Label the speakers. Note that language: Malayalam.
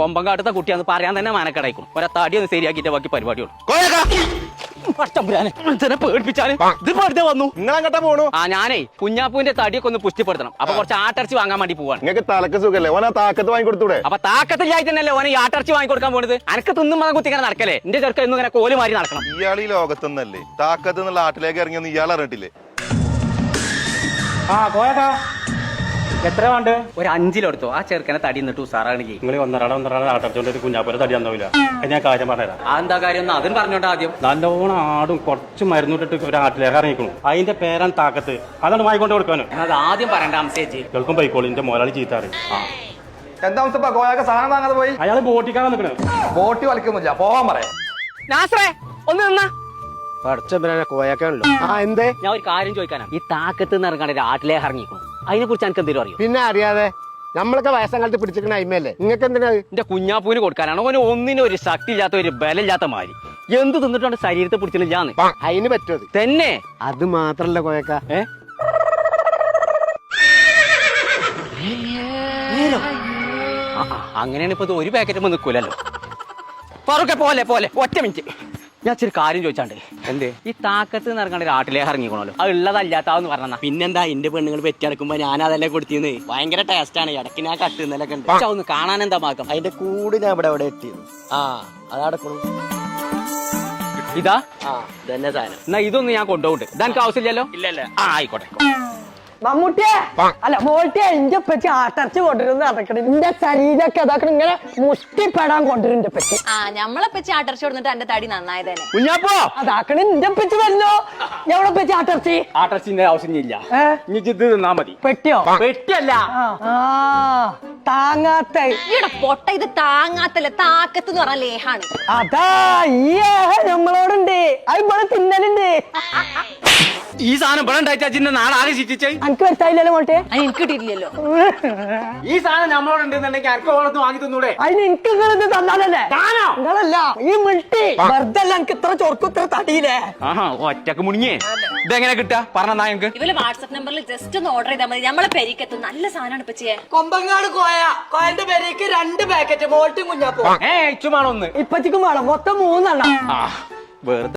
Speaker 1: കൊമ്പങ്കാട്ടത്തെ കുട്ടിയാന്ന് പറയാൻ തന്നെ മാനക്കടയിക്കും ഒരെ തടി ഒന്ന് ശരിയാക്കിയിട്ട് ബാക്കി പരിപാടിയുള്ളൂ. പേടിപ്പിച്ചാല് ഇത് വെറുതെ വന്നു.
Speaker 2: നിങ്ങൾ അങ്ങോട്ടാ പോണു?
Speaker 1: ആ ഞാനേ കുഞ്ഞാപ്പൂവിന്റെ തടിയൊക്കെ ഒന്ന് പുഷ്ടിപ്പെടുത്തണം. അപ്പൊ കുറച്ച് ആട്ടർച്ചി വാങ്ങാൻ വേണ്ടി പോവാണ്.
Speaker 2: നിങ്ങൾക്ക് തലക്ക് സുഖല്ലേ? ഓനാ താക്കത്ത് വാങ്ങിക്കൊടുത്തൂടെ?
Speaker 1: അപ്പൊ താക്കത്തില്ലായി തന്നെയല്ലേ ഓനെ ഈ ആട്ടർച്ചി വാങ്ങിക്കൊടുക്കാൻ പോണത്. അനക്ക് തിന്നും മതം കുത്തിങ്ങനെ നടക്കല്ലേ? എന്റെ ചെറുക്ക ഇന്നും ഇങ്ങനെ കോല് മാറി നടക്കണം.
Speaker 2: ഇയാൾ ഈ ലോകത്തൊന്നല്ലേ താക്കത്ത് എന്നുള്ള ആട്ടിലേക്ക് ഇറങ്ങിയൊന്നും ഇയാൾ അറിഞ്ഞിട്ടില്ലേ?
Speaker 3: ആ കോയക്കാ എത്ര വേണ്ട?
Speaker 1: ഒരു 5 കിലോ എടുത്തോ. ആ ചെറുക്കനെ തടി നിന്നിട്ട് ഉസാറാണെങ്കിൽ
Speaker 3: നിങ്ങൾ ഒന്നരാടെ ആട്ടടിച്ചോണ്ട് ഒരു കുഞ്ഞാപ്പൂരെ തടി തന്നില്ല. അത് ഞാൻ കാര്യം പറഞ്ഞുതരാം.
Speaker 1: എന്താ കാര്യം ഒന്ന് അതും പറഞ്ഞോണ്ട് ആദ്യം.
Speaker 3: നല്ലോണം ആടും കുറച്ച് മരുന്നിട്ടിട്ട് ഒരു ആട്ടിലേക്ക് ഇറങ്ങിക്കണു. അതിന്റെ പേരാൻ താക്കത്ത്. അതാണ് വാങ്ങിക്കൊണ്ട് കൊടുക്കാനും.
Speaker 1: അത് ആദ്യം പറയണ്ട അംസേജ്.
Speaker 3: കേൾക്കും പൈക്കോളിന്റെ മോലാളി ചീത്താറ്.
Speaker 4: എന്താ കോയാക്ക സാധനം വാങ്ങാതെ പോയി?
Speaker 3: അയാൾ ബോട്ടിക്കാതെ നിൽക്കണേ.
Speaker 4: ബോട്ടി വലിക്കൊന്നുമില്ല, പോവാൻ പറയാം.
Speaker 1: നാസറേ ഒന്ന് നിന്നാ.
Speaker 5: കോയാക്കാണല്ലോ. ആ എന്തേ?
Speaker 1: ഞാൻ ഒരു കാര്യം ചോദിക്കാനാണ്. ഈ താക്കത്ത് നിന്ന് ഇറങ്ങാണ്ട് ആട്ടിലേക്ക് ഇറങ്ങിക്കും അതിനെ കുറിച്ച് എനിക്ക് എന്തെങ്കിലും അറിയോ?
Speaker 5: പിന്നെ അറിയാതെ നമ്മളൊക്കെ വയസ്സങ്കാലത്ത് പിടിച്ചിരിക്കണ അയിമല്ലേ? നിങ്ങൾക്ക് എന്തിനാ?
Speaker 1: എന്റെ കുഞ്ഞാപ്പൂവിന് കൊടുക്കാനാണ്. ഓന് ഒന്നിനും ഒരു ശക്തി ഇല്ലാത്ത ഒരു ബലമില്ലാത്ത മാതിരി എന്ത് തിന്നിട്ടുണ്ട് ശരീരത്തെ പിടിച്ചില്ലാന്ന്.
Speaker 5: അതിന് പറ്റുമത്
Speaker 1: തന്നെ.
Speaker 5: അത് മാത്രല്ല കോയക്ക,
Speaker 1: അങ്ങനെയാണ് ഇപ്പൊ ഒരു പാക്കറ്റ് നിൽക്കൂലല്ലോ. പറക്കെ പോലെ പോലെ ഒറ്റ മിനിറ്റ് ഞാൻ ഇച്ചിരി കാര്യം ചോദിച്ചാണ്ട്. എന്തേ ഈ താക്കത്ത് നിറങ്ങാണ്ട് ഒരു ആട്ടിലേക്ക് ഇറങ്ങിക്കണല്ലോ? അത് ഉള്ളതല്ലാത്താന്ന് പറഞ്ഞാ പിന്നെന്താ? എന്റെ പെണ്ണുങ്ങൾ പെറ്റെടുക്കുമ്പോ ഞാൻ അതല്ലേ കൊടുത്തിന്ന്. ഭയങ്കര ടേസ്റ്റ് ആണ്. ഇടയ്ക്ക് ഞാൻ കട്ടുന്നതൊക്കെ ഉണ്ട്. ഒന്ന് കാണാൻ എന്താ ഭാഗം?
Speaker 6: അതിന്റെ കൂട് ഞാൻ ഇവിടെ എത്തിയത്. ആ അതടക്കണു.
Speaker 1: ഇതാ
Speaker 6: ഇതന്നെ സാധനം.
Speaker 1: എന്നാ ഇതൊന്നും ഞാൻ കൊണ്ടുപോകുന്നുണ്ട്. ഇതെനിക്ക് ആവശ്യമില്ലല്ലോ.
Speaker 6: ഇല്ലല്ല.
Speaker 1: ആ ആയിക്കോട്ടെ.
Speaker 7: മമ്മൂട്ടിയെ അല്ല മോട്ടിയെ എന്റെ പറ്റി ആട്ടർച്ച് കൊണ്ടുവരുന്ന നടക്കണേ. എന്റെ ശരീരമൊക്കെ അതാക്കണം ഇങ്ങനെ മുഷ്ടിപ്പെടാൻ കൊണ്ടുവരുന്ന പറ്റി.
Speaker 8: ആ ഞമ്മളെ പറ്റി ആട്ടർച്ച കൊടുത്തിട്ട് എന്റെ തടി നന്നായതന്നെ.
Speaker 1: കുഞ്ഞാപ്പോ
Speaker 7: അതാക്കണേ എന്റെ പറ്റി വല്ലോ. എവിടെ പറ്റി ആട്ടർച്ചി?
Speaker 1: ആട്ടർച്ചിന്റെ ആവശ്യമില്ല. ഇനി ഇത് തിന്നാ മതി.
Speaker 7: പെട്ടിയോ?
Speaker 1: പെട്ടിയല്ല,
Speaker 7: താങ്ങാത്ത.
Speaker 8: ഇവിടെ പൊട്ട ഇത് താങ്ങാത്തല്ല, താക്കത്ത് എന്ന് പറഞ്ഞ ലേഹാണ്.
Speaker 7: അതാ ഈ നമ്മളോടുണ്ട്. അത് ഇവിടെ തിന്നലുണ്ട്.
Speaker 1: ഈ സാധനം ഇവിടെ ഉണ്ടായിട്ടാ നാടാകെ ചിറ്റിച്ചേ.
Speaker 7: എനിക്ക് മനസ്സിലായില്ലല്ലോ മോട്ടെ.
Speaker 8: അത് എനിക്ക് കിട്ടിയില്ലല്ലോ.
Speaker 1: ഈ സാധനം നമ്മളോടുണ്ടെന്നുണ്ടെങ്കിൽ അനക്ക് ഓളത്ത് വാങ്ങി തന്നൂടെ?
Speaker 7: അതിന് എനിക്ക് ഇങ്ങനെ തന്നാലല്ലേ? നിങ്ങളല്ല ഈ മിൾട്ടി വെറുതെ അല്ല. എനിക്ക് ഇത്ര ചൊർക്കും ഇത്ര തടിയില്ലേ?
Speaker 1: ആഹാ ഒറ്റക്ക് മുണിങ്ങേ. ഇതെങ്ങനെ കിട്ടാ പറഞ്ഞാ ഞങ്ങക്ക്?
Speaker 8: ഇവര് വാട്സ്ആപ്പ് നമ്പറിൽ ജസ്റ്റ് ഒന്ന് ഓർഡർ ചെയ്താൽ മതി. നമ്മളെ പെരീക്കെത്തും. നല്ല സാധനമാണ് ഇപ്പൊ ചെയ്യാൻ.
Speaker 7: കൊമ്പങ്ങാട് കോയന്റെ പേരേക്ക് 2 പാക്കറ്റ് മോൾട്ടും കുഞ്ഞാപ്പോ.
Speaker 1: ചുമാണോ ഒന്ന്
Speaker 7: ഇപ്പച്ചിക്കും വേണം. മൊത്തം 3 എണ്ണം.
Speaker 1: വെറുതെ